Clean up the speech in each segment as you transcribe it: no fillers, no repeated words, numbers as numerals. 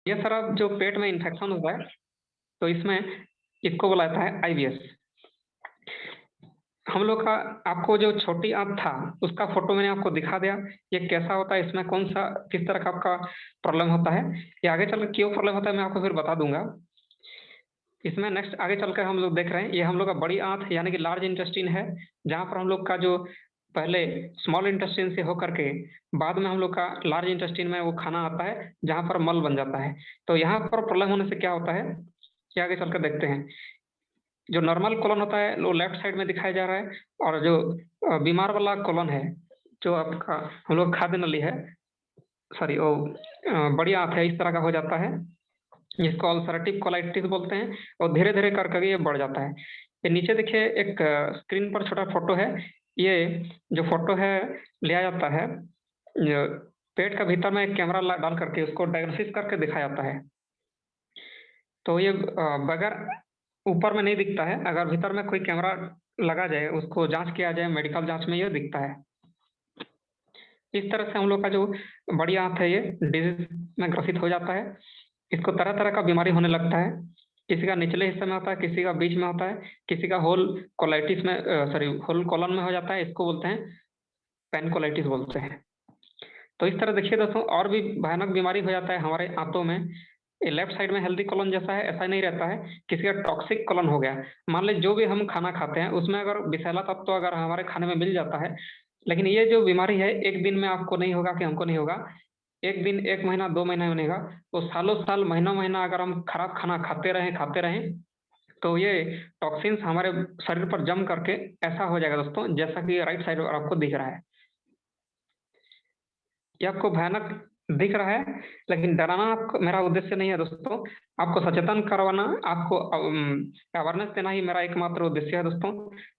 ये सारा जो पेट में इन्फेक्शन होता है, तो इसमें इसको बोला जाता है आईबीएस। हम लोग का आपको जो छोटी आंत था, उसका फोटो मैंने आपको दिखा दिया। ये कैसा होता है, इसमें कौन सा किस तरह का आपका प्रॉब्लम होता है, ये आगे चल के क्यों प्रॉब्लम होता है मैं आपको फिर बता दूंगा। इसमें नेक्स्ट आगे चलकर हम लोग देख रहे हैं, ये हम लोग का बड़ी आंत यानी कि लार्ज इंटेस्टाइन है, जहाँ पर हम लोग का जो पहले स्मॉल इंटेस्टाइन से होकर के बाद में हम लोग का लार्ज इंटेस्टाइन में वो खाना आता है, जहाँ पर मल बन जाता है। तो यहाँ पर प्रॉब्लम होने से क्या होता है, ये आगे चलकर देखते हैं। जो नॉर्मल कॉलन होता है वो लेफ्ट साइड में दिखाया जा रहा है, और जो बीमार वाला कॉलन है, जो आपका हम लोग खाद्य नली है, सॉरी वो बड़ी आंत है, इस तरह का हो जाता है, जिसको अल्सरेटिव कोलाइटिस बोलते हैं। और धीरे धीरे कर करके ये बढ़ जाता है। ये नीचे देखिए एक स्क्रीन पर छोटा फोटो है। ये जो फोटो है लिया जाता है पेट का भीतर में एक कैमरा डाल करके उसको डायग्नोसिस करके दिखाया जाता है। तो ये बगैर ऊपर में नहीं दिखता है, अगर भीतर में कोई कैमरा लगा जाए, उसको जांच किया जाए, मेडिकल जांच में ये दिखता है। इस तरह से हम लोग का जो बड़ी आंत है ये डिजीज में ग्रसित हो जाता है। इसको तरह तरह का बीमारी होने लगता है। किसी का निचले हिस्से में होता है, किसी का बीच में होता है, किसी का होल कोलाइटिस में, सॉरी होल कॉलन में हो जाता है, इसको बोलते हैं पेनकोलाइटिस बोलते हैं। तो इस तरह देखिए दोस्तों, और भी भयानक बीमारी हो जाता है हमारे आंतों में। ये लेफ्ट साइड में हेल्दी कॉलन जैसा है, ऐसा नहीं रहता है। किसी का टॉक्सिक कॉलन हो गया, मान लीजिए जो भी हम खाना खाते हैं उसमें अगर विषैला तत्व अगर हमारे खाने में मिल जाता है, लेकिन ये जो बीमारी है एक दिन में आपको नहीं होगा कि हमको नहीं होगा, एक दिन, एक महीना, 2 महीना में नहीं होगा, तो सालों साल, महीनों महीना अगर हम खराब खाना खाते रहें, तो ये टॉक्सिन्स हमारे शरीर पर जम करके ऐसा हो जाएगा दोस्तों, जैसा कि राइट साइड पर आपको दिख रहा है। ये आपको भयानक दिख रहा है, लेकिन डराना आपको मेरा उद्देश्य नहीं है दोस्तों। आपको सचेतन करवाना, आपको अवेयरनेस देना ही मेरा एकमात्र उद्देश्य है दोस्तों,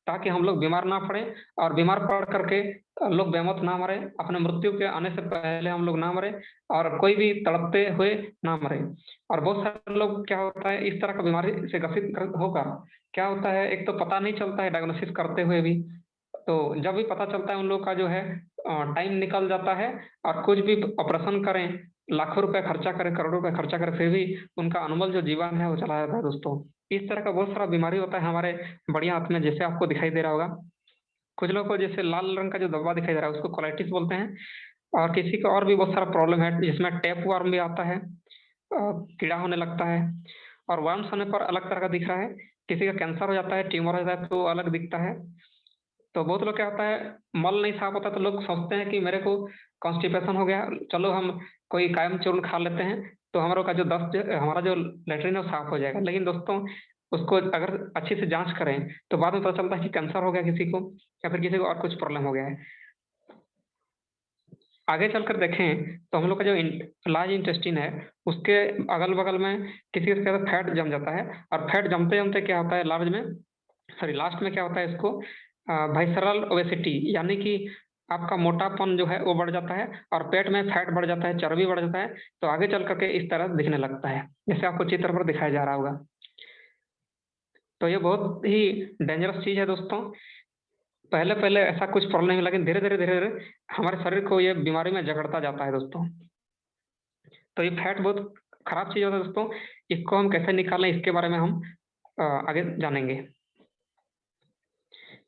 ताकि हम लोग बीमार ना पड़े, और बीमार पड़ करके लोग बेमौत ना मरे, अपने मृत्यु के आने से पहले हम लोग ना मरे, और कोई भी तड़पते हुए ना मरे। और बहुत सारे लोग क्या होता है, इस तरह का बीमारी से ग्रसित होकर क्या होता है, एक तो पता नहीं चलता है डायग्नोसिस करते हुए भी। तो जब भी पता चलता है उन लोग का जो है टाइम निकल जाता है, और कुछ भी ऑपरेशन करें, लाखों रुपए खर्चा करें, करोड़ों रुपए खर्चा करें, फिर भी उनका अनमोल जो जीवन है वो चला जाता है दोस्तों। इस तरह का बहुत सारा बीमारी होता है हमारे बढ़िया हाथ में, जैसे आपको दिखाई दे रहा होगा। कुछ लोगों को जैसे लाल रंग का जो धब्बा दिखाई दे रहा है उसको कोलाइटिस बोलते हैं। और किसी को और भी बहुत सारा प्रॉब्लम है, जिसमें टेप वर्म भी आता है, कीड़ा होने लगता है, और वर्म्स होने पर अलग तरह का दिख रहा है। किसी का कैंसर हो जाता है, ट्यूमर हो जाता है, तो अलग दिखता है। तो बहुत लोग क्या होता है, मल नहीं साफ होता तो लोग सोचते हैं कि मेरे को कॉन्स्टिपेशन हो गया, चलो हम कोई कायम चूर्ण खा लेते हैं, तो हमारा का जो दस्त, हमारा जो लेटरिन है वो साफ हो जाएगा। लेकिन दोस्तों, उसको अगर अच्छे से जांच करें तो बाद में पता चलता है कि कैंसर हो गया किसी को, या फिर किसी को और कुछ प्रॉब्लम हो गया है। आगे चलकर देखें तो हम लोग का जो लार्ज इंटेस्टिन है, उसके अगल बगल में किसी के साथ फैट जम जाता है, और फैट जमते जमते क्या होता है लार्ज में, सॉरी लास्ट में क्या होता है, इसको वाइसरल ओबेसिटी यानी कि आपका मोटापन जो है वो बढ़ जाता है, और पेट में फैट बढ़ जाता है, चर्बी बढ़ जाता है। तो आगे चल करके इस तरह दिखने लगता है, जैसे आपको चित्र पर दिखाया जा रहा होगा। तो ये बहुत ही डेंजरस चीज है दोस्तों। पहले पहले ऐसा कुछ प्रॉब्लम नहीं, लेकिन धीरे धीरे हमारे शरीर को ये बीमारी में जकड़ता जाता है दोस्तों। तो ये फैट बहुत खराब चीज होता है दोस्तों। इसको हम कैसे निकालें, इसके बारे में हम आगे जानेंगे।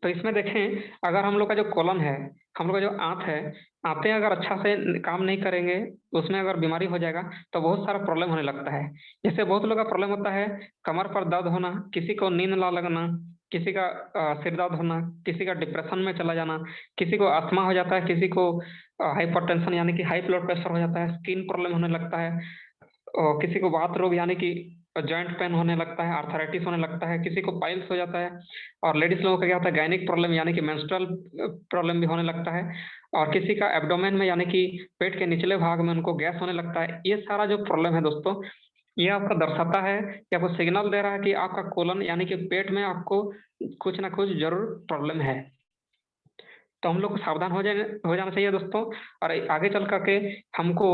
तो इसमें देखें, अगर हम लोग का जो कॉलन है, हम लोग का जो आंत है, आंतें अगर अच्छा से काम नहीं करेंगे, उसमें अगर बीमारी हो जाएगा तो बहुत सारा प्रॉब्लम होने लगता है। जैसे बहुत लोगों का प्रॉब्लम होता है कमर पर दर्द होना, किसी को नींद ना लगना, किसी का सिर दर्द होना, किसी का डिप्रेशन में चला जाना, किसी को अस्थमा हो जाता है, किसी को हाइपरटेंशन यानी कि हाई ब्लड प्रेशर हो जाता है, स्किन प्रॉब्लम होने लगता है, और किसी को वात रोग यानी कि जॉइंट पेन होने लगता है, आर्थराइटिस होने लगता है, किसी को पाइल्स हो जाता है, और लेडीज लोगों का क्या होता है गायनिक प्रॉब्लम यानी कि मेंस्ट्रुअल प्रॉब्लम भी होने लगता है, और किसी का एब्डोमेन में यानी कि पेट के निचले भाग में उनको गैस होने लगता है। ये सारा जो प्रॉब्लम है दोस्तों, ये आपका दर्शाता है, ये आपको सिग्नल दे रहा है कि आपका कोलन यानी कि पेट में आपको कुछ ना कुछ जरूर प्रॉब्लम है। तो हम लोग को सावधान हो जाना चाहिए दोस्तों। और आगे चल करके हमको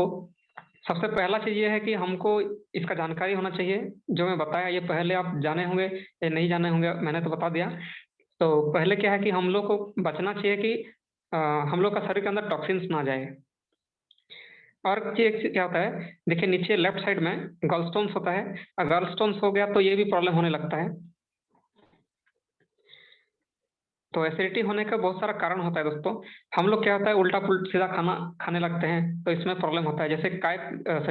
सबसे पहला चीज ये है कि हमको इसका जानकारी होना चाहिए। जो मैं बताया ये पहले आप जाने होंगे या नहीं जाने होंगे, मैंने तो बता दिया। तो पहले क्या है कि हम लोग को बचना चाहिए कि अ, हम लोग का शरीर के अंदर टॉक्सिन्स ना जाए। और एक चीज क्या होता है, देखिए नीचे लेफ्ट साइड में गॉलस्टोन्स होता है, गॉलस्टोन्स हो गया तो ये भी प्रॉब्लम होने लगता है। तो एसिडिटी होने का बहुत सारा कारण होता है दोस्तों। हम लोग क्या होता है उल्टा पुल्ट सीधा खाना खाने लगते हैं, तो इसमें प्रॉब्लम होता है। जैसे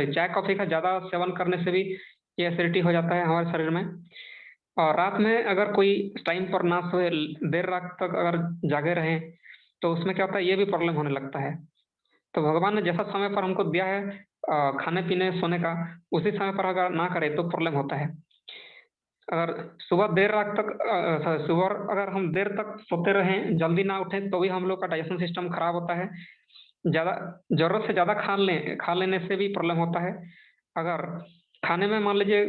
चाय कॉफी का ज्यादा सेवन करने से भी ये एसिडिटी हो जाता है हमारे शरीर में। और रात में अगर कोई टाइम पर ना सोए, देर रात तक अगर जागे रहें, तो उसमें क्या होता है, ये भी प्रॉब्लम होने लगता है। तो भगवान ने जैसा समय पर हमको दिया है खाने पीने सोने का, उसी समय पर अगर ना करें तो प्रॉब्लम होता है। अगर सुबह देर रात तक सुबह अगर हम देर तक सोते रहें, जल्दी ना उठें, तो भी हम लोग का डाइजेशन सिस्टम खराब होता है। ज़्यादा जरूरत से ज़्यादा खा लेने से भी प्रॉब्लम होता है। अगर खाने में मान लीजिए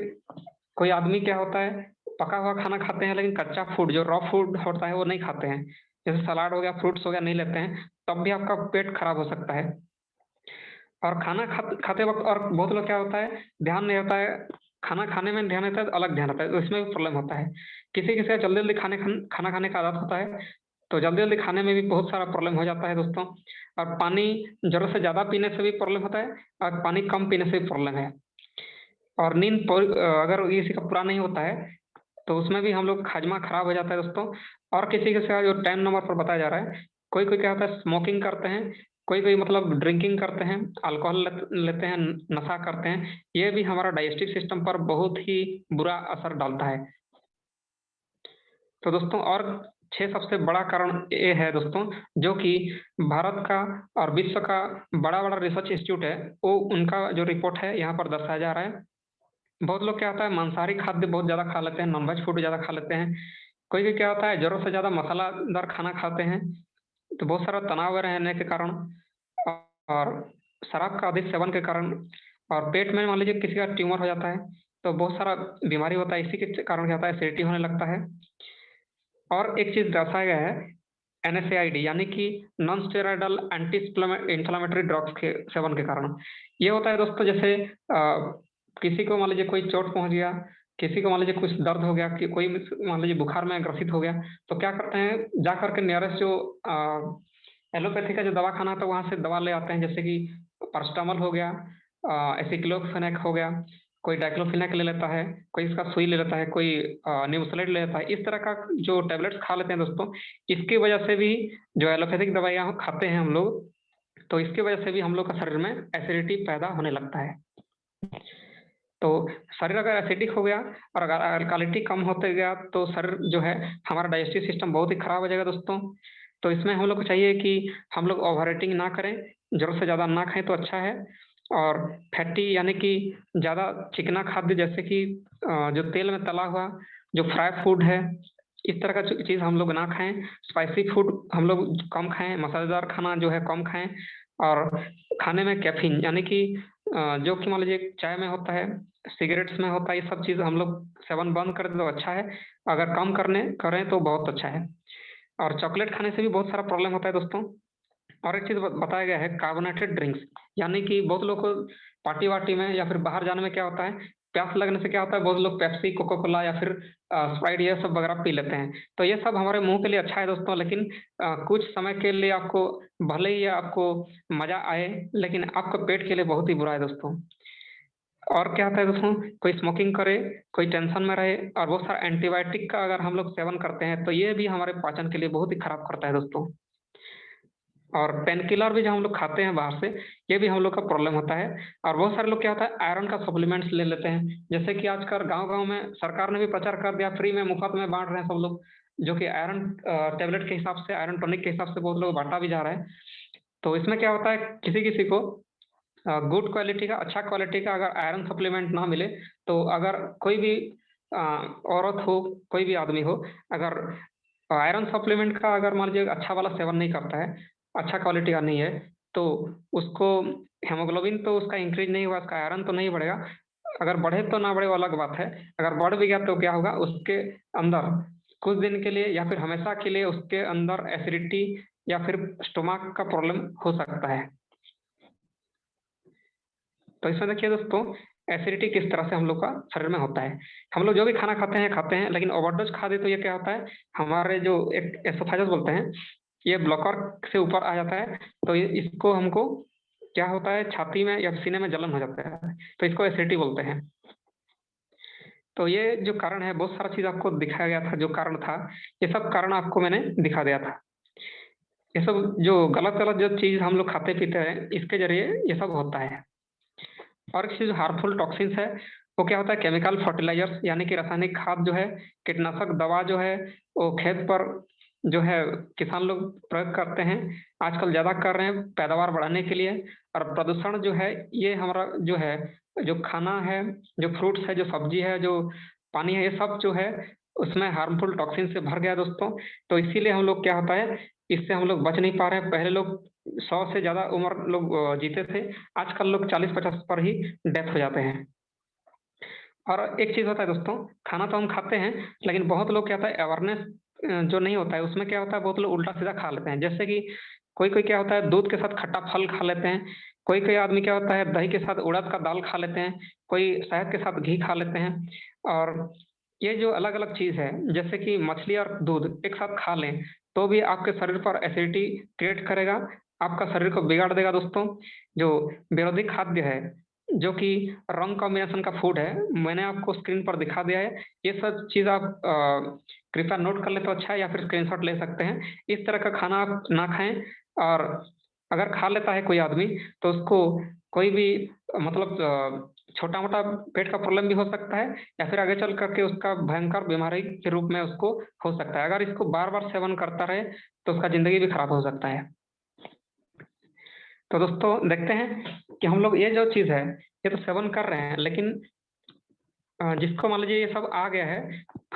कोई आदमी क्या होता है, पका हुआ खाना खाते हैं लेकिन कच्चा फूड जो रॉ फूड होता है वो नहीं खाते हैं, जैसे सलाद हो गया, फ्रूट्स हो गया, नहीं लेते हैं, तब भी आपका पेट खराब हो सकता है। और खाते वक्त और बहुत लोग क्या होता है, ध्यान नहीं होता है, खाना खाने में ध्यान रहता है तो अलग ध्यान रहता है, तो इसमें भी प्रॉब्लम होता है। किसी किसी का जल्दी जल्दी खाना खाने का आदत होता है, तो जल्दी जल्दी खाने में भी बहुत सारा प्रॉब्लम हो जाता है दोस्तों। और पानी जरूरत से ज़्यादा पीने से भी प्रॉब्लम होता है, और पानी कम पीने से भी प्रॉब्लम है। और अगर किसी का पूरा नहीं होता है, तो उसमें भी हम लोग हाजमा खराब हो जाता है दोस्तों। और किसी किसी का जो टाइम नंबर पर बताया जा रहा है, कोई कोई क्या होता है स्मोकिंग करते हैं, कोई कोई मतलब ड्रिंकिंग करते हैं, अल्कोहल लेते हैं, नशा करते हैं, ये भी हमारा डाइजेस्टिव सिस्टम पर बहुत ही बुरा असर डालता है। तो दोस्तों और 6 सबसे बड़ा कारण ये है दोस्तों, जो कि भारत का और विश्व का बड़ा बड़ा रिसर्च इंस्टीट्यूट है, वो उनका जो रिपोर्ट है यहाँ पर दर्शाया जा रहा है। बहुत लोग क्या होता है मांसाहारी खाद्य बहुत ज़्यादा खा लेते हैं, नॉनवेज फूड ज़्यादा खा लेते हैं। कोई कोई क्या होता है ज़रूरत से ज़्यादा मसालादार खाना खाते हैं, तो बहुत सारा तनाव रहने के कारण, और शराब का अधिक सेवन के कारण, और पेट में मान लीजिए किसी का ट्यूमर हो जाता है, तो बहुत सारा बीमारी होता है, इसी के कारण क्या होता है एसिडिटी होने लगता है। और एक चीज़ दर्शाया गया है एनएसएआईडी, यानी कि non steroidal anti inflammatory drugs के सेवन के कारण। ये होता है दोस्तों, जैसे किसी को मान लीजिए कोई चोट पहुंच गया, किसी को मान लीजिए कुछ दर्द हो गया, कि कोई मान लीजिए बुखार में ग्रसित हो गया, तो क्या करते हैं जा करके नियरेस्ट जो एलोपैथी का जो दवा खाना था वहां से दवा ले आते हैं, जैसे कि पैरास्टामोल हो गया, एसिक्लोफेनेक हो गया, कोई डाइक्लोफेनेक ले लेता है, कोई इसका सुई ले लेता है, कोई निमुसलेट ले लेता है। इस तरह का जो टैबलेट्स खा लेते हैं दोस्तों, इसकी वजह से भी जो एलोपैथिक दवाइयाँ खाते हैं हम लोग, तो इसकी वजह से भी हम लोग का शरीर में एसिडिटी पैदा होने लगता है। तो शरीर अगर एसिडिक हो गया और अगर अल्कालिटी कम होते गया, तो शरीर जो है हमारा डाइजेस्टिव सिस्टम बहुत ही खराब हो जाएगा दोस्तों। तो इसमें हम लोग को चाहिए कि हम लोग ओवर ईटिंग ना करें, जरूरत से ज़्यादा ना खाएं तो अच्छा है। और फैटी यानी कि ज़्यादा चिकना खाद्य, जैसे कि जो तेल में तला हुआ, जो फ्राई फूड है, इस तरह का चीज़ हम लोग ना खाएं। स्पाइसी फूड हम लोग कम खाएं, मसालेदार खाना जो है कम खाएं। और खाने में कैफीन यानी कि जो कि मान लीजिए चाय में होता है, सिगरेट्स में होता है, ये सब चीज़ हम लोग सेवन बंद कर दें तो अच्छा है। अगर कम करने करें तो बहुत अच्छा है। और चॉकलेट खाने से भी बहुत सारा प्रॉब्लम होता है दोस्तों। और एक चीज़ बताया गया है कार्बोनेटेड ड्रिंक्स, यानी कि बहुत लोग को पार्टी वार्टी में या फिर बाहर जाने में क्या होता है, प्यास लगने से क्या होता है, बहुत लोग पेप्सी, कोका कोला या फिर स्प्राइट ये सब वगैरह पी लेते हैं। तो ये सब हमारे मुंह के लिए अच्छा है दोस्तों, लेकिन कुछ समय के लिए आपको भले ही आपको मजा आए, लेकिन आपके पेट के लिए बहुत ही बुरा है दोस्तों। और क्या होता है दोस्तों, कोई स्मोकिंग करे, कोई टेंशन में रहे, और बहुत सारा एंटीबायोटिक का अगर हम लोग सेवन करते हैं, तो ये भी हमारे पाचन के लिए बहुत ही खराब करता है दोस्तों। और पेन किलर भी जो हम लोग खाते हैं बाहर से, ये भी हम लोग का प्रॉब्लम होता है। और बहुत सारे लोग क्या होता है आयरन का सप्लीमेंट्स ले लेते हैं, जैसे कि आजकल गांव-गांव में सरकार ने भी प्रचार कर दिया, फ्री में मुफ्त में बांट रहे हैं सब लोग, जो कि आयरन टेबलेट के हिसाब से, आयरन टॉनिक के हिसाब से बहुत लोग बांटा भी जा रहा है। तो इसमें क्या होता है, किसी किसी को गुड क्वालिटी का, अच्छा क्वालिटी का अगर आयरन सप्लीमेंट ना मिले, तो अगर कोई भी औरत हो, कोई भी आदमी हो, अगर आयरन सप्लीमेंट का अगर मान लीजिए अच्छा वाला सेवन नहीं करता है, अच्छा क्वालिटी का नहीं है, तो उसको हेमोग्लोबिन तो उसका इंक्रीज नहीं हुआ, उसका आयरन तो नहीं बढ़ेगा। अगर बढ़े तो ना बढ़े वो अलग बात है। अगर बढ़ भी गया तो क्या होगा, उसके अंदर कुछ दिन के लिए या फिर हमेशा के लिए उसके अंदर एसिडिटी या फिर स्टोमक का प्रॉब्लम हो सकता है। तो इसमें देखिए दोस्तों, एसिडिटी किस तरह से हम लोग का शरीर में होता है। हम लोग जो भी खाना खाते हैं, लेकिन ओवरडोज खा दे तो ये क्या होता है, हमारे जो एक एसोफेगस बोलते हैं, ये ब्लॉकर से ऊपर आ जाता है। तो इसको हमको क्या होता है, छाती में या सीने में जलन हो जाता है, तो इसको एसिडिटी बोलते हैं। तो ये जो कारण है, बहुत सारा चीज़ आपको दिखाया गया था, जो कारण था, ये सब कारण आपको मैंने दिखा दिया था। ये सब जो गलत-गलत जो चीज़ हम लोग खाते-पीते हैं, इसके ज़रिए ये सब होता है। और एक चीज़ हार्मफुल टॉक्सिन्स है, वो क्या होता है, केमिकल फर्टिलाइज़र्स यानी कि रासायनिक खाद जो है, कीटनाशक दवा जो है, वो खेत पर जो है किसान लोग प्रयोग करते हैं। आजकल ज़्यादा कर रहे हैं पैदावार बढ़ाने के लिए। और प्रदूषण जो है, ये हमारा जो है, जो खाना है, जो फ्रूट्स है, जो सब्ज़ी है, जो पानी है, ये सब जो है उसमें हार्मफुल टॉक्सिन से भर गया है दोस्तों। तो इसीलिए हम लोग क्या होता है, इससे हम लोग बच नहीं पा रहे हैं। पहले लोग 100 से ज़्यादा उम्र लोग जीते थे। आजकल लोग 40-50 पर ही डेथ हो जाते हैं। और एक चीज़ होता है दोस्तों, खाना तो हम खाते हैं, लेकिन बहुत लोग क्या होता है, अवेयरनेस जो नहीं होता है, उसमें क्या होता है, बहुत लोग उल्टा-सीधा खा लेते हैं। जैसे कि कोई-कोई क्या होता है, दूध के साथ खट्टा फल खा लेते हैं। कोई-कोई आदमी क्या होता है, दही के साथ उड़द का दाल खा लेते हैं। कोई शहद के साथ घी खा लेते हैं। और ये जो अलग-अलग चीज़ है, जैसे कि मछली और दूध एक साथ खा लें, तो भी आपके शरीर पर एसिडिटी क्रिएट करेगा, आपका शरीर को बिगाड़ देगा दोस्तों। जो विरोधी खाद्य है, जो कि रॉन्ग कॉम्बिनेशन का फूड है, मैंने आपको स्क्रीन पर दिखा दिया है। ये सब चीज़ आप कृपया नोट कर लें तो अच्छा है, या फिर स्क्रीनशॉट ले सकते हैं। इस तरह का खाना आप ना खाएँ। और अगर खा लेता है कोई आदमी, तो उसको कोई भी मतलब छोटा-मोटा पेट का प्रॉब्लम भी हो सकता है, या फिर आगे चल कर के उसका भयंकर बीमारी के रूप में उसको हो सकता है। अगर इसको बार-बार सेवन करता रहे, तो उसका ज़िंदगी भी खराब हो सकता है। तो दोस्तों देखते हैं कि हम लोग ये जो चीज़ है, ये तो सेवन कर रहे हैं, लेकिन जिसको मान लीजिए ये सब आ गया है,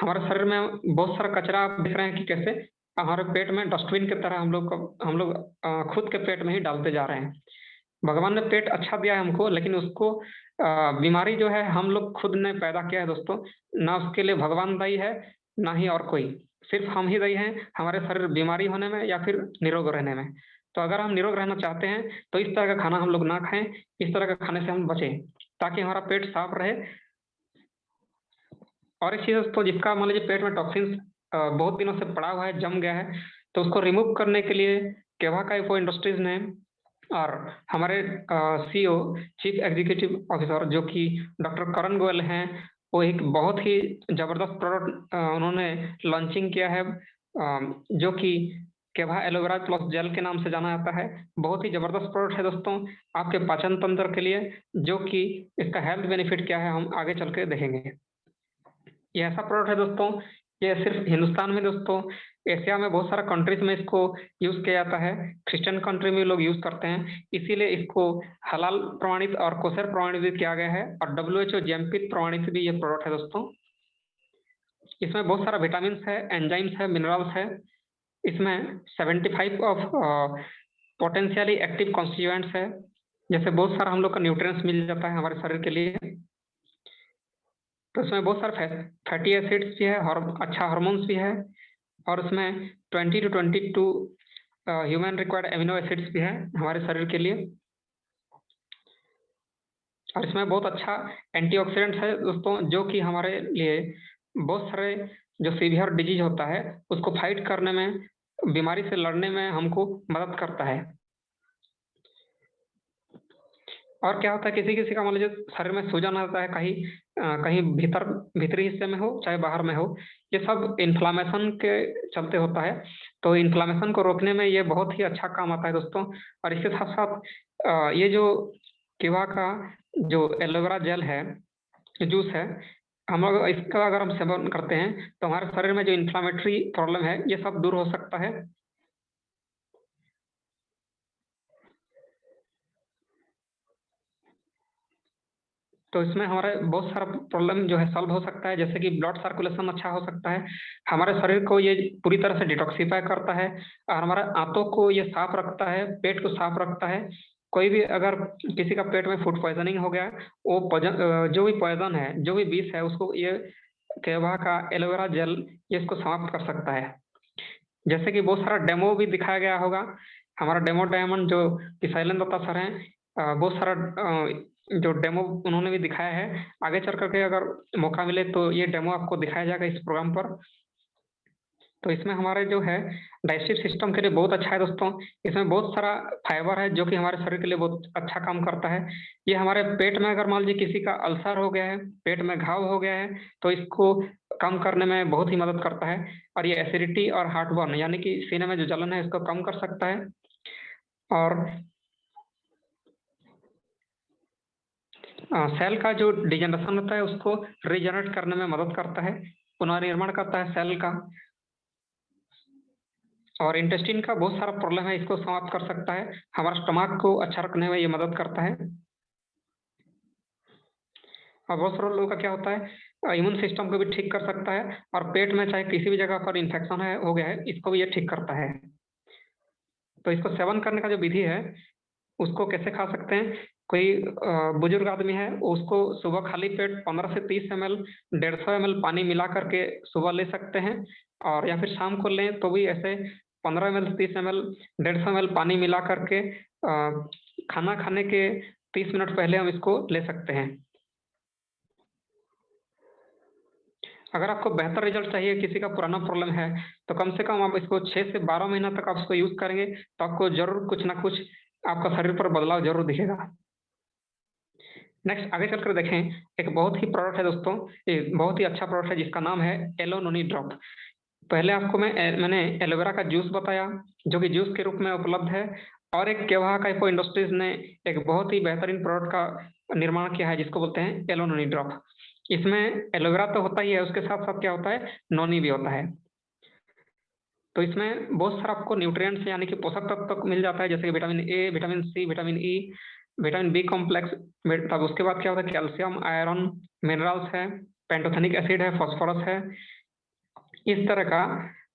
हमारे शरीर में बहुत सारा कचरा आप देख रहे हैं कि कैसे हमारे पेट में डस्टबिन की तरह हम लोग खुद के पेट में ही डालते जा रहे हैं। भगवान ने पेट अच्छा दिया है हमको, लेकिन उसको बीमारी जो है हम लोग खुद ने पैदा किया है दोस्तों। ना उसके लिए भगवान दायी है, ना ही और कोई। सिर्फ़ हम ही दायी हैं, हमारे शरीर बीमारी होने में या फिर निरोग रहने में। तो अगर हम निरोग रहना चाहते हैं, तो इस तरह का खाना हम लोग ना खाएँ, इस तरह का खाने से हम बचें, ताकि हमारा पेट साफ रहे। और एक चीज़ दोस्तों, जिसका मान लीजिए पेट में टॉक्सिन्स बहुत दिनों से पड़ा हुआ है, जम गया है, तो उसको रिमूव करने के लिए केवा काइफो इंडस्ट्रीज़ ने और हमारे सीईओ चीफ एग्ज़ीक्यूटिव ऑफ़िसर जो कि डॉक्टर करण गोयल हैं, वो एक बहुत ही ज़बरदस्त प्रोडक्ट उन्होंने लॉन्चिंग किया है, जो कि केवा एलोवेरा प्लस जेल के नाम से जाना जाता है। बहुत ही ज़बरदस्त प्रोडक्ट है दोस्तों, आपके पाचन तंत्र के लिए, जो कि इसका हेल्थ बेनिफिट क्या है, हम आगे चल के देखेंगे। ये ऐसा प्रोडक्ट है दोस्तों, ये सिर्फ़ हिंदुस्तान में दोस्तों, एशिया में बहुत सारा कंट्रीज़ में इसको यूज़ किया जाता है। क्रिश्चियन कंट्री में लोग यूज़ करते हैं, इसीलिए इसको हलाल प्रमाणित और कोसेर प्रमाणित भी किया गया है, और डब्ल्यूएचओ जेएमपी प्रमाणित भी ये प्रोडक्ट है दोस्तों। इसमें बहुत सारा विटामिन्स है, एंजाइम्स है, मिनरल्स है। इसमें 75 ऑफ पोटेंशियली एक्टिव कॉन्स्टिट्यूएंट्स है, जैसे बहुत सारा हम लोग का न्यूट्रिएंट्स मिल जाता है हमारे शरीर के लिए। तो इसमें बहुत सारे फैटी एसिड्स भी है, अच्छा हार्मोन्स भी है, और उसमें 20 to 22 human required amino acids भी हैं हमारे शरीर के लिए। और इसमें बहुत अच्छा एंटीऑक्सीडेंट्स है दोस्तों, जो कि हमारे लिए बहुत सारे जो सीवियर डिजीज़ होता है, उसको फाइट करने में, बीमारी से लड़ने में हमको मदद करता है। और क्या होता है, किसी-किसी का मान लीजिए शरीर में सूजन आता है, कहीं भीतरी हिस्से में हो, चाहे बाहर में हो, ये सब इन्फ्लेमेशन के चलते होता है। तो इन्फ्लेमेशन को रोकने में ये बहुत ही अच्छा काम आता है दोस्तों। और इसके साथ-साथ ये जो किवा का जो एलोवेरा जेल है, जूस है, हम अगर इसका अगर हम सेवन करते हैं, तो हमारे शरीर में जो इन्फ्लेमेटरी प्रॉब्लम है, ये सब दूर हो सकता है। तो इसमें हमारे बहुत सारा प्रॉब्लम जो है सॉल्व हो सकता है, जैसे कि ब्लड सर्कुलेशन अच्छा हो सकता है। हमारे शरीर को ये पूरी तरह से डिटॉक्सिफ़ाई करता है, और हमारे आंतों को ये साफ़ रखता है, पेट को साफ़ रखता है। कोई भी अगर किसी का पेट में फूड पॉइज़निंग हो गया, वो जो भी पॉइज़न है, जो भी विष है, उसको ये कैवा का एलोवेरा जेल ये इसको समाप्त कर सकता है। जैसे कि बहुत सारा डेमो भी दिखाया गया होगा। हमारा डेमो डायमंड जो कि शैलेंद्र दत्ता सर हैं, बहुत सारा जो डेमो उन्होंने भी दिखाया है। आगे चल कर के अगर मौका मिले तो ये डेमो आपको दिखाया जाएगा इस प्रोग्राम पर। तो इसमें हमारे जो है डाइजेस्टिव सिस्टम के लिए बहुत अच्छा है दोस्तों। इसमें बहुत सारा फाइबर है जो कि हमारे शरीर के लिए बहुत अच्छा काम करता है। ये हमारे पेट में अगर मान लीजिए किसी का अल्सर हो गया है, पेट में घाव हो गया है, तो इसको कम करने में बहुत ही मदद करता है। और ये एसिडिटी और हार्टबर्न यानी कि सीने में जो जलन है इसको कम कर सकता है। और सेल का जो डिजनरेशन होता है उसको रीजनरेट करने में मदद करता है, पुनर्निर्माण करता है सेल का। और इंटेस्टाइन का बहुत सारा प्रॉब्लम है, इसको समाप्त कर सकता है। हमारा स्टमक को अच्छा रखने में ये मदद करता है। और बहुत सारे लोगों का क्या होता है, इम्यून सिस्टम को भी ठीक कर सकता है। और पेट में चाहे किसी भी जगह पर इन्फेक्शन है हो गया है, इसको भी ये ठीक करता है। तो इसको सेवन करने का जो विधि है उसको कैसे खा सकते हैं। कोई बुजुर्ग आदमी है, उसको सुबह खाली पेट 15 से 30 ml 150 ml पानी मिला करके सुबह ले सकते हैं। और या फिर शाम को लें तो भी ऐसे 15 ml 30 ml 150 ml पानी मिला करके खाना खाने के 30 मिनट पहले हम इसको ले सकते हैं। अगर आपको बेहतर रिजल्ट चाहिए, किसी का पुराना प्रॉब्लम है, तो कम से कम आप इसको 6 से 12 महीना तक आप इसको यूज करेंगे तो आपको जरूर कुछ ना कुछ आपका शरीर पर बदलाव जरूर दिखेगा। नेक्स्ट आगे चलकर देखें, एक बहुत ही प्रोडक्ट है दोस्तों, ये बहुत ही अच्छा प्रोडक्ट है जिसका नाम है एलोनोनी ड्रॉप। पहले आपको मैंने एलोवेरा का जूस बताया जो कि जूस के रूप में उपलब्ध है। और एक केवा काइपो इंडस्ट्रीज ने एक बहुत ही बेहतरीन प्रोडक्ट का निर्माण किया है जिसको बोलते हैं एलोनोनी ड्रॉप। इसमें एलोवेरा तो होता ही है, उसके साथ साथ क्या होता है, नोनी भी होता है। तो इसमें बहुत सारा आपको न्यूट्रिएंट्स यानी कि पोषक तत्व तक मिल जाता है, जैसे कि vitamin A, vitamin C, vitamin E, vitamin B complex. तब उसके बाद क्या होता है, कैल्शियम, आयरन, मिनरल्स है, पेंटोथेनिक एसिड है, फास्फोरस है। इस तरह का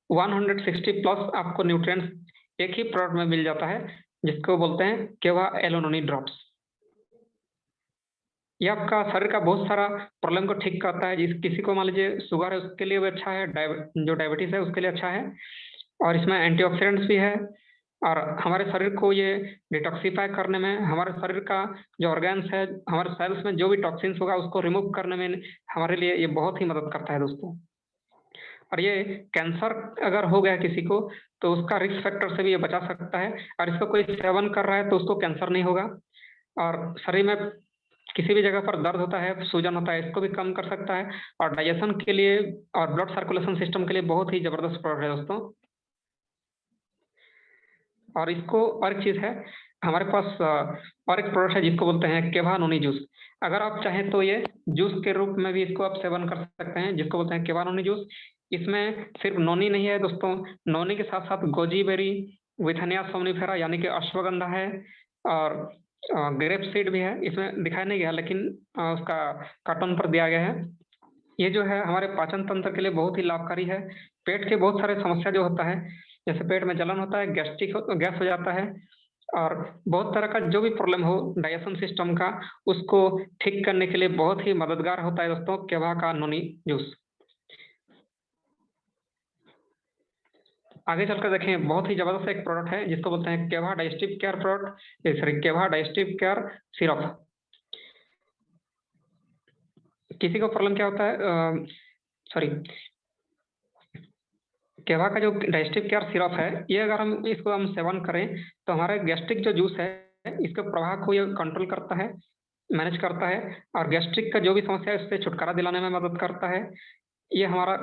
160 प्लस आपको न्यूट्रिएंट्स एक ही प्रोडक्ट में मिल जाता है, जिसको बोलते हैं केवा एलोनोनी ड्रॉप्स। ये आपका शरीर का बहुत सारा प्रॉब्लम को ठीक करता है। जिस किसी को मान लीजिए शुगर है उसके लिए भी अच्छा है, जो डायबिटीज है उसके लिए अच्छा है। और इसमें एंटीऑक्सीडेंट्स भी है। और हमारे शरीर को ये डिटॉक्सिफाई करने में, हमारे शरीर का जो ऑर्गन्स है, हमारे सेल्स में जो भी टॉक्सिन्स होगा उसको रिमूव करने में हमारे लिए ये बहुत ही मदद करता है दोस्तों। और ये कैंसर अगर हो गया किसी को तो उसका रिस्क फैक्टर से भी ये बचा सकता है। और इसको कोई सेवन कर रहा है तो उसको कैंसर नहीं होगा। और शरीर में किसी भी जगह पर दर्द होता है, सूजन होता है, इसको भी कम कर सकता है। और डाइजेशन के लिए और ब्लड सर्कुलेशन सिस्टम के लिए बहुत ही जबरदस्त प्रोडक्ट है दोस्तों। और इसको और एक चीज़ है, हमारे पास और एक प्रोडक्ट है जिसको बोलते हैं केवा नोनी जूस। अगर आप चाहें तो ये जूस के रूप में भी इसको आप सेवन कर सकते हैं, जिसको बोलते हैं केवा नोनी जूस। इसमें सिर्फ नोनी नहीं है दोस्तों, नोनी के साथ साथ गोजी बेरी, विथेनिया सोमनीफेरा यानी कि अश्वगंधा है। और ग्रेप सीड भी है, इसमें दिखाया नहीं गया लेकिन उसका कार्टून पर दिया गया है। ये जो है हमारे पाचन तंत्र के लिए बहुत ही लाभकारी है। पेट के बहुत सारे समस्या जो होता है, जैसे पेट में जलन होता है, गैस हो जाता है, और बहुत तरह का जो भी प्रॉब्लम हो डाइजेशन सिस्टम का, उसको ठीक करने के लिए बहुत ही मददगार होता है दोस्तों केवा का नोनी जूस। आगे चलकर देखें, बहुत ही जबरदस्त एक प्रोडक्ट है जिसको बोलते हैं केवा डाइजेस्टिव केयर प्रोडक्ट, सॉरी केवा डाइजेस्टिव केयर सिरप। किसी को प्रॉब्लम क्या होता है, सॉरी, केवा का जो डाइजेस्टिव केयर सिरप है, ये अगर हम इसको हम सेवन करें तो हमारे गैस्ट्रिक जो जूस है इसके प्रवाह को ये कंट्रोल करता है, मैनेज करता है। और गैस्ट्रिक का जो भी समस्या है उससे छुटकारा दिलाने में मदद करता है। ये हमारा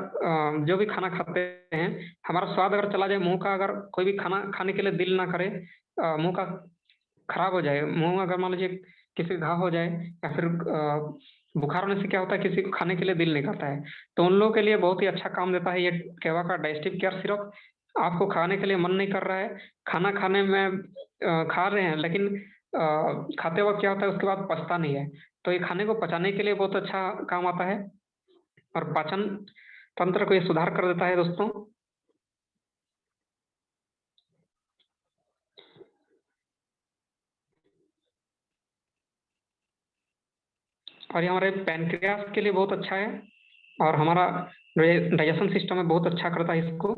जो भी खाना खाते हैं, हमारा स्वाद अगर चला जाए, मुंह का अगर कोई भी खाना खाने के लिए दिल ना करे, मुंह का खराब हो जाए, मुंह अगर मान लीजिए किसी का घाव हो जाए, या फिर बुखार होने से क्या होता है किसी को खाने के लिए दिल नहीं करता है, तो उन लोगों के लिए बहुत ही अच्छा काम देता है ये केवा का डाइजेस्टिव केयर सिरप। आपको खाने के लिए मन नहीं कर रहा है, खाना खाने में खा रहे हैं लेकिन खाते वक्त क्या होता है उसके बाद पचता नहीं है, तो ये खाने को पचाने के लिए बहुत अच्छा काम आता है। और पाचन तंत्र को ये सुधार कर देता है दोस्तों। और ये हमारे पैनक्रियास के लिए बहुत अच्छा है। और हमारा डाइजेशन सिस्टम है बहुत अच्छा करता है इसको।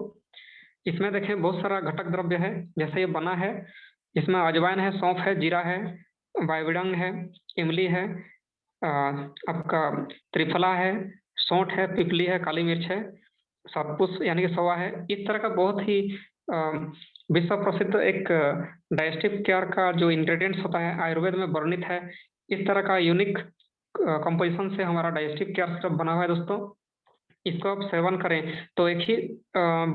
इसमें देखें बहुत सारा घटक द्रव्य है, जैसे ये बना है, इसमें अजवाइन है, सौंफ है, जीरा है, बाइविडंग है, इमली है, आपका त्रिफला है, सौंठ है, पिपली है, काली मिर्च है। सतपुष्प यानी कि सवा है। इस तरह का बहुत ही अ, विश्व प्रसिद्ध एक डाइजेस्टिव केयर का जो इंग्रेडिएंट्स होता है आयुर्वेद में वर्णित है। इस तरह का यूनिक कंपोजिशन से हमारा डाइजेस्टिव केयर सिरप बना हुआ है दोस्तों। इसको आप सेवन करें तो एक ही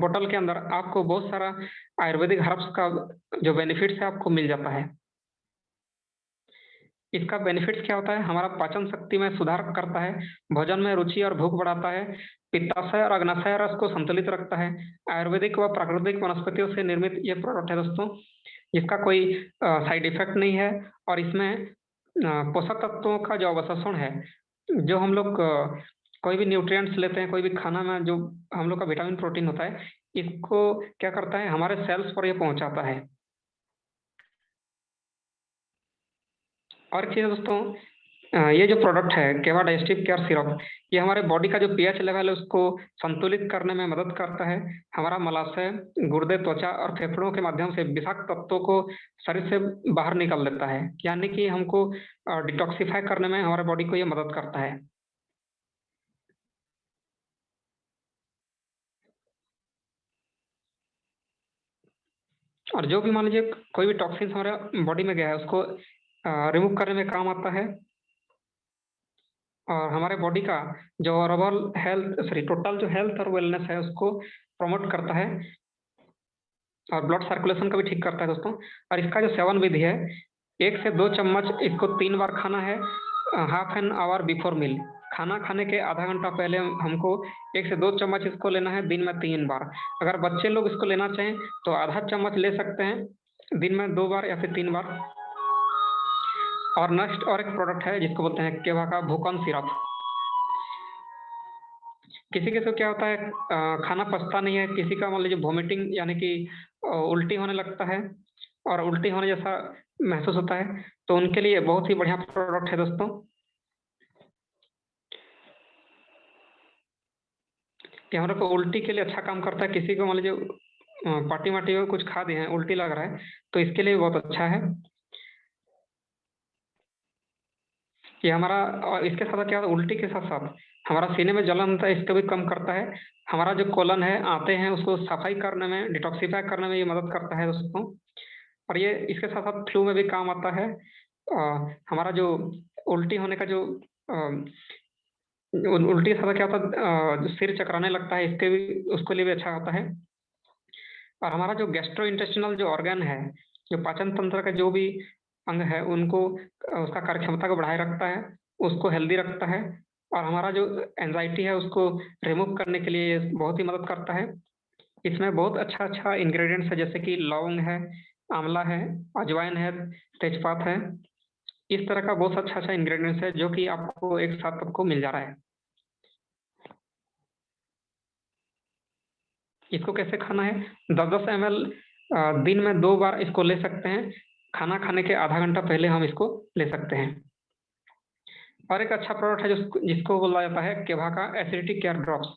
बोतल के अंदर आपको बहुत सारा आयुर्वेदिक हर्ब्स का जो बेनिफिट्स है आपको मिल जाता है। इसका बेनिफिट्स क्या होता है? हमारा पाचन शक्ति में सुधार करता है, भोजन में रुचि और भूख बढ़ाता है, पित्ताशय और अग्नाशय रस को संतुलित रखता है। आयुर्वेदिक व प्राकृतिक वनस्पतियों से निर्मित ये प्रोडक्ट है दोस्तों। इसका कोई साइड इफेक्ट नहीं है और इसमें पोषक तत्वों का जो अवशोषण है, जो हम लोग कोई भी न्यूट्रिएंट्स लेते हैं, कोई भी खाना में जो हम लोग का विटामिन प्रोटीन होता है, इसको क्या करता है हमारे सेल्स पर ये पहुंचाता है। और एक चीज़ है दोस्तों, ये जो प्रोडक्ट है केवा डाइजेस्टिव केयर सिरप, ये हमारे बॉडी का जो पीएच लेवल है उसको संतुलित करने में मदद करता है। हमारा मलाशय, गुर्दे, त्वचा और फेफड़ों के माध्यम से विषाक्त तत्वों को शरीर से बाहर निकाल देता है, यानी कि हमको डिटॉक्सिफाई करने में हमारे बॉडी को ये मदद करता है। और जो भी मान लीजिए कोई भी टॉक्सिन हमारे बॉडी में गया है उसको रिमूव करने में काम आता है। और हमारे बॉडी का जो ओवरऑल हेल्थ, सॉरी, टोटल जो हेल्थ और वेलनेस है उसको प्रमोट करता है और ब्लड सर्कुलेशन को भी ठीक करता है दोस्तों। और इसका जो सेवन विधि है, 1 से 2 चम्मच इसको 3 बार खाना है, half an hour before meal. खाना खाने के आधा घंटा पहले हमको 1 से 2 चम्मच इसको लेना है, दिन में 3 बार। अगर बच्चे लोग इसको लेना चाहें तो आधा चम्मच ले सकते हैं, दिन में 2 बार या फिर 3 बार। और नेक्स्ट और एक प्रोडक्ट है जिसको बोलते हैं केवा का भूकन सिरप। किसी किसी को क्या होता है, खाना पचता नहीं है, किसी का मान लीजिए वॉमिटिंग यानी कि उल्टी होने लगता है और उल्टी होने जैसा महसूस होता है, तो उनके लिए बहुत ही बढ़िया प्रोडक्ट है दोस्तों। ये हमारे को उल्टी के लिए अच्छा काम करता है। किसी को मान लीजिए पार्टी वार्टी में कुछ खा दिए हैं, उल्टी लग रहा है, तो इसके लिए बहुत अच्छा है ये हमारा। और इसके साथ क्या होता है, उल्टी के साथ साथ हमारा सीने में जलन होता है, इसको भी कम करता है। हमारा जो कोलन है, आते हैं, उसको सफाई करने में, डिटॉक्सिफाई करने में ये मदद करता है दोस्तों। और ये इसके साथ साथ फ्लू में भी काम आता है। हमारा जो उल्टी होने का जो उल्टी के साथ क्या होता है, जो सिर चकराने लगता है, इसके भी उसके लिए भी अच्छा होता है। और हमारा जो गैस्ट्रो इंटेस्टिनल जो ऑर्गन है, जो पाचन तंत्र का जो भी अंग है, उनको उसका कार्य क्षमता को बढ़ाए रखता है, उसको हेल्दी रखता है। और हमारा जो एंजाइटी है उसको रिमूव करने के लिए ये बहुत ही मदद करता है। इसमें बहुत अच्छा अच्छा इंग्रेडिएंट्स है, जैसे कि लौंग है, आंवला है, अजवाइन है, तेजपात है। इस तरह का बहुत अच्छा अच्छा इंग्रेडिएंट्स है जो कि आपको एक साथ आपको मिल जा रहा है। इसको कैसे खाना है? 10-10 ml दिन में 2 बार इसको ले सकते हैं। खाना खाने के आधा घंटा पहले हम इसको ले सकते हैं। और एक अच्छा प्रोडक्ट है जिसको बोला जाता है केवा का एसिडिटी केयर ड्रॉप्स।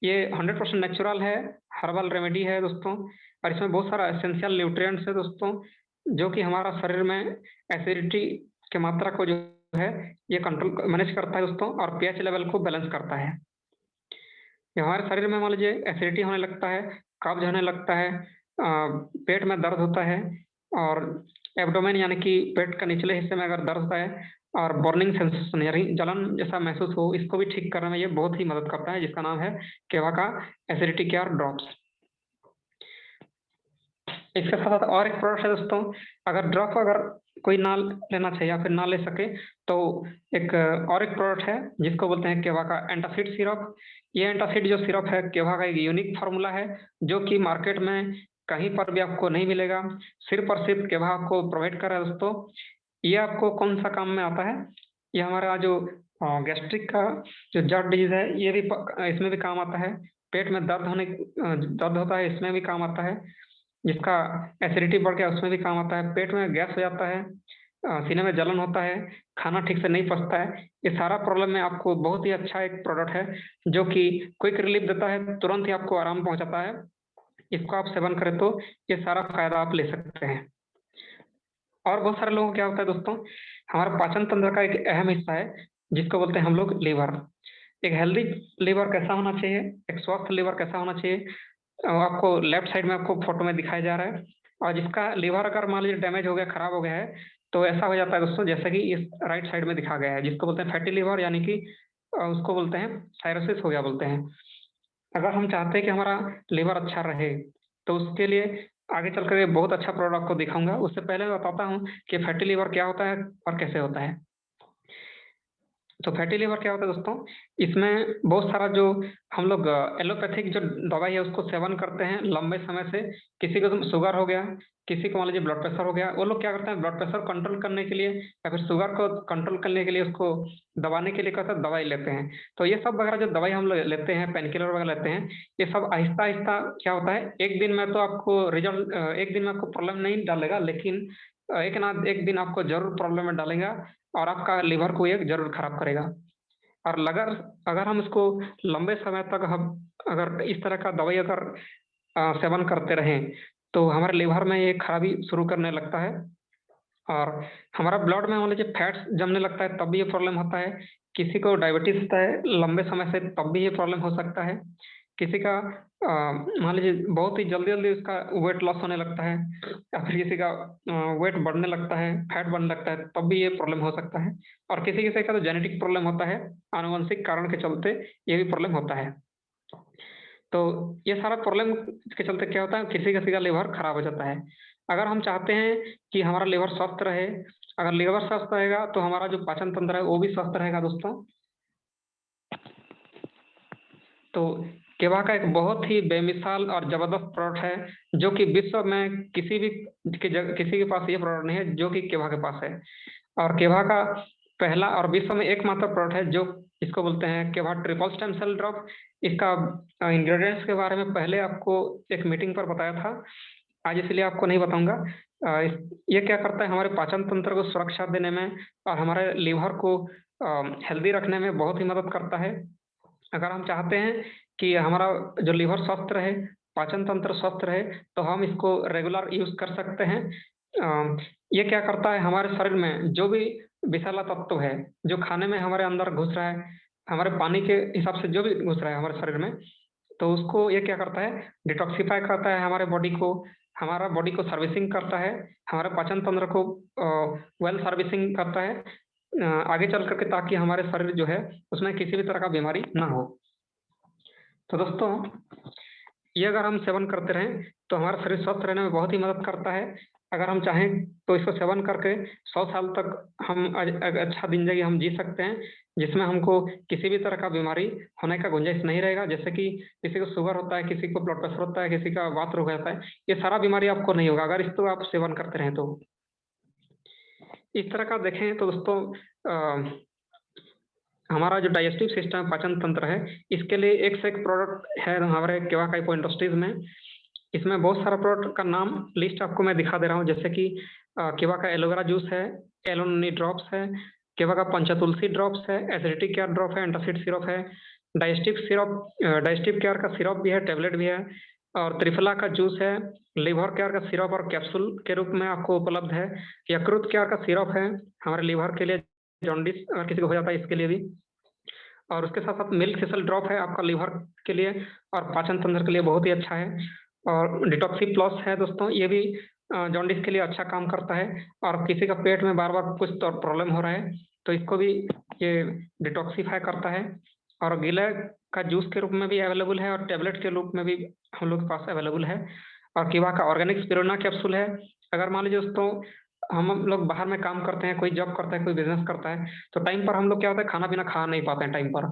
ये 100% नेचुरल है, हर्बल रेमेडी है दोस्तों। और इसमें बहुत सारा एसेंशियल न्यूट्रिएंट्स है दोस्तों, जो कि हमारा शरीर में एसिडिटी की मात्रा को जो है ये कंट्रोल मैनेज करता है दोस्तों, और पीएच लेवल को बैलेंस करता है। ये हमारे शरीर में मान लीजिए एसिडिटी होने लगता है, कब्ज होने लगता है, पेट में दर्द होता है, और एब्डोमेन यानी कि पेट का निचले हिस्से में अगर दर्द होता है, और बर्निंग सेंसेशन यानी जलन जैसा महसूस हो, इसको भी ठीक करने में ये बहुत ही मदद करता है, जिसका नाम है केवा का एसिडिटी केयर ड्रॉप्स। इसके साथ साथ और एक प्रोडक्ट है दोस्तों। अगर ड्रॉप अगर कोई ना लेना चाहिए या फिर ना ले सके, तो एक और एक प्रोडक्ट है जिसको बोलते हैं केवा का एंटासिड सिरप। ये एंटासिड जो सिरप है, केवा का एक यूनिक फार्मूला है, जो कि मार्केट में कहीं पर भी आपको नहीं मिलेगा। सिर्फ और सिर्फ केवा आपको प्रोवाइड कर रहा है दोस्तों। ये आपको कौन सा काम में आता है? ये हमारा जो गैस्ट्रिक का जो जट डिजीज है, ये भी इसमें भी काम आता है। पेट में दर्द होता है, इसमें भी काम आता है। जिसका एसिडिटी बढ़ गया उसमें भी काम आता है। पेट में गैस हो जाता है, सीने में जलन होता है, खाना ठीक से नहीं पचता है, ये सारा प्रॉब्लम में आपको बहुत ही अच्छा एक प्रोडक्ट है, जो कि क्विक रिलीफ देता है, तुरंत ही आपको आराम पहुंचाता है। इसको आप सेवन करें तो ये सारा फायदा आप ले सकते हैं। और बहुत सारे लोगों को क्या होता है दोस्तों, हमारा पाचन तंत्र का एक अहम हिस्सा है जिसको बोलते हैं हम लोग लीवर। एक हेल्दी लीवर कैसा होना चाहिए, एक स्वस्थ लीवर कैसा होना चाहिए, आपको लेफ्ट साइड में आपको फोटो में दिखाया जा रहा है। और जिसका लीवर अगर मान लीजिए डैमेज हो गया, खराब हो गया है, तो ऐसा हो जाता है दोस्तों, जैसे कि इस राइट साइड में दिखा गया है, जिसको बोलते हैं फैटी लीवर, यानी कि उसको बोलते हैं साइरोसिस हो गया बोलते हैं। अगर हम चाहते हैं कि हमारा लीवर अच्छा रहे, तो उसके लिए आगे चल कर के बहुत अच्छा प्रोडक्ट आपको दिखाऊंगा। उससे पहले मैं बताता हूँ कि फैटी लीवर क्या होता है और कैसे होता है। तो फैटी लीवर क्या होता है दोस्तों, इसमें बहुत सारा जो हम लोग एलोपैथिक जो दवाई है उसको सेवन करते हैं लंबे समय से। किसी को तो शुगर हो गया, किसी को मान लीजिए ब्लड प्रेशर हो गया, वो लोग क्या करते हैं ब्लड प्रेशर कंट्रोल करने के लिए या फिर शुगर को कंट्रोल करने के लिए उसको दबाने के लिए कहते हैं दवाई लेते हैं। तो ये सब वगैरह जो दवाई हम लोग लेते हैं, पेन किलर वगैरह लेते हैं, ये सब आहिस्ता आहिस्ता क्या होता है, एक दिन में तो आपको रिजल्ट, एक दिन में आपको प्रॉब्लम नहीं डालेगा, लेकिन एक ना एक दिन आपको जरूर प्रॉब्लम में डालेगा और आपका लिवर को ये जरूर खराब करेगा। और अगर अगर हम इसको लंबे समय तक हम अगर इस तरह का दवाई अगर सेवन करते रहें, तो हमारे लिवर में ये खराबी शुरू करने लगता है और हमारा ब्लड में मान लीजिए फैट्स जमने लगता है, तब भी ये प्रॉब्लम होता है। किसी को डायबिटीज होता है लंबे समय से, तब भी ये प्रॉब्लम हो सकता है। किसी का मान लीजिए बहुत ही जल्दी जल्दी उसका वेट लॉस होने लगता है, या फिर किसी का वेट बढ़ने लगता है, फैट बढ़ने लगता है, तब भी ये प्रॉब्लम हो सकता है। और किसी किसी का तो जेनेटिक प्रॉब्लम होता है, आनुवंशिक कारण के चलते ये भी प्रॉब्लम होता है। तो ये सारा प्रॉब्लम के चलते क्या होता है, किसी किसी का लिवर खराब हो जाता है। अगर हम चाहते हैं कि हमारा लिवर स्वस्थ रहे, अगर लिवर स्वस्थ रहेगा तो हमारा जो पाचन तंत्र है वो भी स्वस्थ रहेगा दोस्तों। तो केवा का एक बहुत ही बेमिसाल और जबरदस्त प्रोडक्ट है, जो कि विश्व में किसी भी किसी के पास ये प्रोडक्ट नहीं है जो कि केवा के पास है। और केवा का पहला और विश्व में एकमात्र प्रोडक्ट है जो इसको बोलते हैं केवा ट्रिपल स्टेम सेल ड्रॉप। इसका इंग्रेडिएंट्स के बारे में पहले आपको एक मीटिंग पर बताया था, आज इसलिए आपको नहीं बताऊंगा। ये क्या करता है, हमारे पाचन तंत्र को सुरक्षा देने में और हमारे लीवर को हेल्दी रखने में बहुत ही मदद करता है। अगर हम चाहते हैं कि हमारा जो लीवर स्वस्थ रहे, पाचन तंत्र स्वस्थ रहे, तो हम इसको रेगुलर यूज कर सकते हैं। ये क्या करता है, हमारे शरीर में जो भी विषैला तत्व है, जो खाने में हमारे अंदर घुस रहा है, हमारे पानी के हिसाब से जो भी घुस रहा है हमारे शरीर में, तो उसको ये क्या करता है, डिटॉक्सिफाई करता है हमारे बॉडी को, हमारा बॉडी को सर्विसिंग करता है, हमारे पाचन तंत्र को वेल सर्विसिंग करता है, आगे चल करके, ताकि हमारे शरीर जो है उसमें किसी भी तरह का बीमारी ना हो। तो दोस्तों, ये अगर हम सेवन करते रहें तो हमारा शरीर स्वस्थ रहने में बहुत ही मदद करता है। अगर हम चाहें तो इसको सेवन करके 100 साल तक हम अच्छा जिंदगी हम जी सकते हैं, जिसमें हमको किसी भी तरह का बीमारी होने का गुंजाइश नहीं रहेगा। जैसे कि किसी को शुगर होता है, किसी को ब्लड प्रेशर होता है, किसी का वात रोग होता है, ये सारा बीमारी आपको नहीं होगा अगर इसको आप सेवन करते रहें तो। इस तरह का देखें तो दोस्तों, हमारा जो डाइजेस्टिव सिस्टम पाचन तंत्र है, इसके लिए एक से एक प्रोडक्ट है हमारे केवा काइपो इंडस्ट्रीज में। इसमें बहुत सारा प्रोडक्ट का नाम लिस्ट आपको मैं दिखा दे रहा हूँ, जैसे कि केवा का एलोवेरा जूस है, एलोनी ड्रॉप्स है, केवा का पंचतुलसी ड्रॉप्स है, एसिडिटी केयर ड्रॉप है, एंटासिड सिरप है, डाइजेस्टिव सिरप, डाइजेस्टिव केयर का सिरप भी है, टेबलेट भी है, और त्रिफला का जूस है, लिवर केयर का सिरप और कैप्सूल के रूप में आपको उपलब्ध है, यकृत केयर का सिरप है हमारे लिवर के लिए, जॉन्डिस अगर किसी को हो जाता है इसके लिए भी, और उसके साथ साथ मिल्क सिसल ड्रॉप है आपका लिवर के लिए और पाचन तंत्र के लिए बहुत ही अच्छा है। और डिटॉक्सी प्लस है दोस्तों, ये भी जॉन्डिस के लिए अच्छा काम करता है। और किसी का पेट में बार बार कुछ तो प्रॉब्लम हो रहा है, तो इसको भी ये डिटॉक्सीफाई करता है। और गीला का जूस के रूप में भी अवेलेबल है और टेबलेट के रूप में भी हम लोग के पास अवेलेबल है। और किवा का ऑर्गेनिक स्पिरुलिना कैप्सूल है। अगर मान लीजिए दोस्तों हम लोग बाहर में काम करते हैं, कोई जॉब करता है, कोई बिजनेस करता है, तो टाइम पर हम लोग क्या होता है खाना पीना खा नहीं पाते हैं टाइम पर।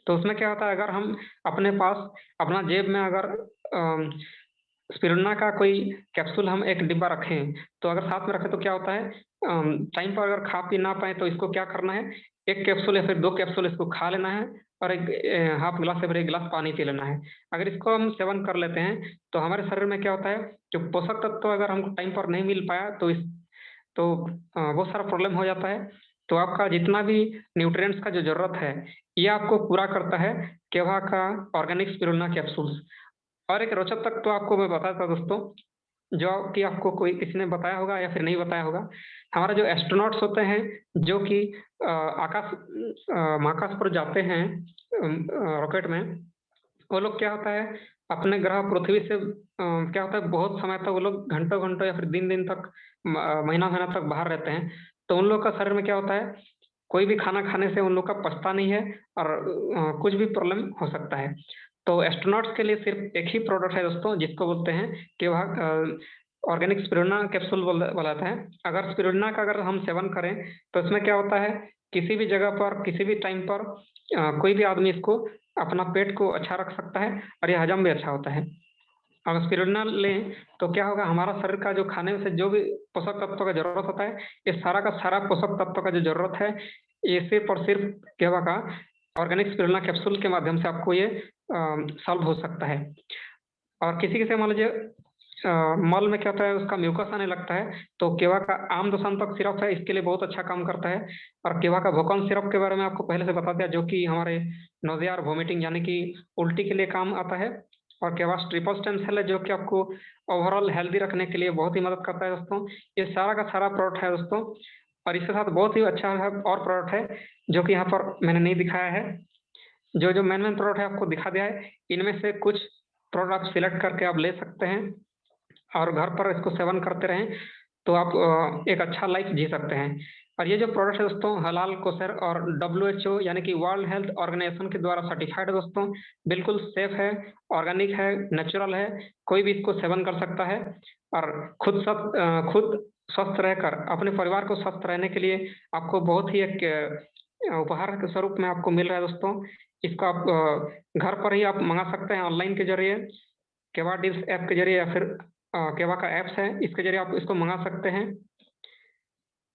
तो उसमें क्या होता है, अगर हम अपने पास अपना जेब में अगर स्पिरुलिना का कोई कैप्सूल हम एक डिब्बा रखें, तो अगर साथ में रखें तो क्या होता है, टाइम पर अगर खा पी ना पाए तो इसको क्या करना है, एक कैप्सूल या फिर 2 कैप्सूल इसको खा लेना है और एक हाफ गिलास या फिर 1 गिलास पानी पी लेना है। अगर इसको हम सेवन कर लेते हैं तो हमारे शरीर में क्या होता है, जो पोषक तत्व अगर हमको टाइम पर नहीं मिल पाया तो बहुत सारा प्रॉब्लम हो जाता है। तो आपका जितना भी न्यूट्रिएंट्स का जो ज़रूरत है, ये आपको पूरा करता है केवा का ऑर्गेनिक स्पिरुलिना कैप्सूल्स। और एक रोचक तक तो आपको मैं बताता था दोस्तों, जो कि आपको कोई किसी ने बताया होगा या फिर नहीं बताया होगा। हमारा जो एस्ट्रोनॉट्स होते हैं, जो कि महाकाश पर जाते हैं, रॉकेट में वो लोग क्या होता है अपने ग्रह पृथ्वी से क्या होता है बहुत समय तक वो लोग घंटों-घंटों या फिर दिन-दिन तक महीना-महीना तक बाहर रहते हैं। तो उन लोग का शरीर में क्या होता है, कोई भी खाना खाने से उन लोग का पचता नहीं है और कुछ भी प्रॉब्लम हो सकता है। तो एस्ट्रोनॉट्स के लिए सिर्फ़ एक ही प्रोडक्ट है दोस्तों जिसको बोलते हैं कि वह ऑर्गेनिक स्पिरुलिना कैप्सूल बोला जाता है। अगर स्पिरुलिना का अगर हम सेवन करें तो इसमें क्या होता है, किसी भी जगह पर, किसी भी टाइम पर कोई भी आदमी इसको अपना पेट को अच्छा रख सकता है और ये हज़म भी अच्छा होता है। अगर स्पिरुलिना लें तो क्या होगा हमारा शरीर का जो खाने में से जो भी पोषक तत्वों का ज़रूरत होता है, ये सारा का सारा पोषक तत्वों का जो ज़रूरत है, ये सिर्फ़ और सिर्फ़ क्या होगा ऑर्गेनिक स्पिरुलिना कैप्सूल के माध्यम से आपको ये सॉल्व हो सकता है। और किसी-किसी मान लीजिए मल में क्या होता है उसका म्यूकस आने लगता है, तो केवा का आमदोसंतक सिरप है इसके लिए बहुत अच्छा काम करता है और केवा का भोकन सिरप के बारे में आपको पहले से बता दिया जो कि हमारे नोज़िया और वोमिटिंग यानी कि उल्टी के लिए काम आता है और केवास ट्रिपल स्टेम सेल है जो कि आपको ओवरऑल हेल्दी रखने के लिए बहुत ही मदद करता है दोस्तों। ये सारा का सारा प्रोडक्ट है दोस्तों और इसके साथ बहुत ही अच्छा है और प्रोडक्ट है जो कि यहाँ पर मैंने नहीं दिखाया है। जो-जो मेन-मेन प्रोडक्ट है आपको दिखा दिया है, इनमें से कुछ प्रोडक्ट आप सिलेक्ट करके आप ले सकते हैं और घर पर इसको सेवन करते रहें, तो आप एक अच्छा लाइफ जी सकते हैं। और ये जो प्रोडक्ट है दोस्तों हलाल, कोसर और डब्ल्यूएचओ यानी कि वर्ल्ड हेल्थ ऑर्गेनाइजेशन के द्वारा सर्टिफाइड है दोस्तों, बिल्कुल सेफ है, ऑर्गेनिक है, नेचुरल है, कोई भी इसको सेवन कर सकता है और खुद स्वस्थ रहकर अपने परिवार को स्वस्थ रहने के लिए आपको बहुत ही एक उपहार के स्वरूप में आपको मिल रहा है दोस्तों। इसको आप घर पर ही आप मँगा सकते हैं ऑनलाइन के ज़रिए, केवा डील्स ऐप के ज़रिए या फिर केवा का ऐप्स है, इसके ज़रिए आप इसको मँगा सकते हैं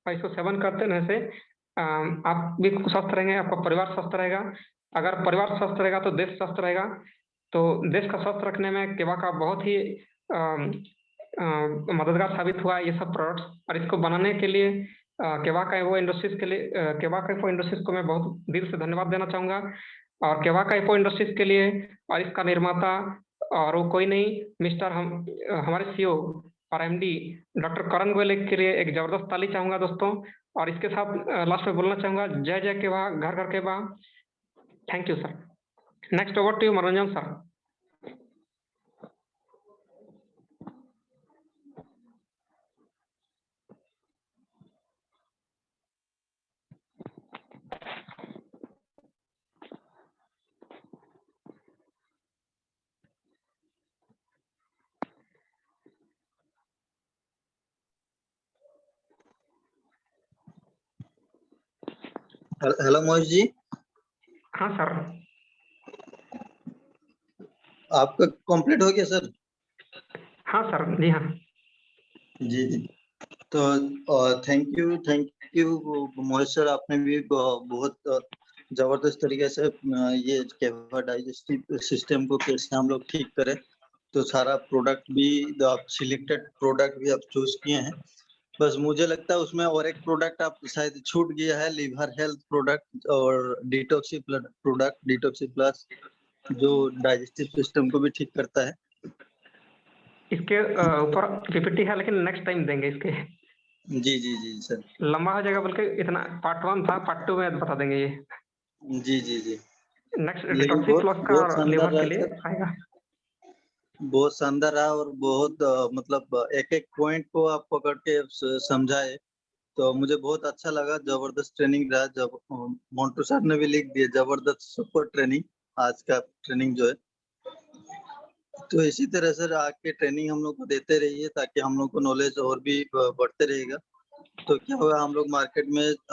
और इसको सेवन करते रहने से आप भी स्वस्थ रहेंगे, आपका परिवार स्वस्थ रहेगा। अगर परिवार स्वस्थ रहेगा तो देश स्वस्थ रहेगा। तो देश का स्वस्थ रखने में केवा का बहुत ही अम मददगार साबित हुआ है ये सब प्रोडक्ट्स और इसको बनाने के लिए केवा काइपो इंडस्ट्रीज़ के लिए केवा काइपो इंडस्ट्रीज़ को मैं बहुत दिल से धन्यवाद देना चाहूँगा और केवा काइपो इंडस्ट्रीज़ के लिए और इसका निर्माता और वो कोई नहीं हमारे सीईओ और एमडी डॉक्टर करण गोयल के लिए एक ज़बरदस्त ताली चाहूँगा दोस्तों और इसके साथ लास्ट में बोलना चाहूँगा जय जय केवा, घर घर केवा। Thank you sir. Next over to you Manoranjan sir. Hello Mohit ji. हाँ सर। आपका कंप्लीट हो गया सर? हाँ सर, जी हाँ। जी जी। तो थैंक यू मोहित सर, आपने भी बहुत जबरदस्त तरीके से ये केवा डाइजेस्टिव सिस्टम को कैसे हम लोग ठीक करें, तो सारा प्रोडक्ट भी आप सिलेक्टेड प्रोडक्ट भी आप चूज किए हैं। बस मुझे लगता है उसमें और एक प्रोडक्ट आप शायद छूट गया है, लिवर हेल्थ प्रोडक्ट और डिटॉक्सी प्लस जो डाइजेस्टिव सिस्टम को भी ठीक करता है। इसके ऊपर पीपीटी है लेकिन नेक्स्ट टाइम देंगे इसके। जी जी जी सर। लंबा हो जाएगा बल्कि इतना पार्ट 1 था, पार्ट 2 में बता देंगे ये। जी जी जी। नेक्स्ट लेकिन डिटॉक्सी प्लस का बहुत शानदार लिवर रहा के लिए सर, आएगा। बहुत शानदार रहा और बहुत मतलब एक एक पॉइंट को आप पकड़ के समझाए, तो मुझे बहुत अच्छा लगा। जबरदस्त ट्रेनिंग रहा। जब मोन्टू सर ने भी लिख दिया जबरदस्त सुपर ट्रेनिंग, आज का ट्रेनिंग जो है। तो इसी तरह से आके ट्रेनिंग हम लोग को देते रहिए ताकि हम लोग को नॉलेज और भी बढ़ते रहेगा। तो क्या होगा, हम लोग मार्केट में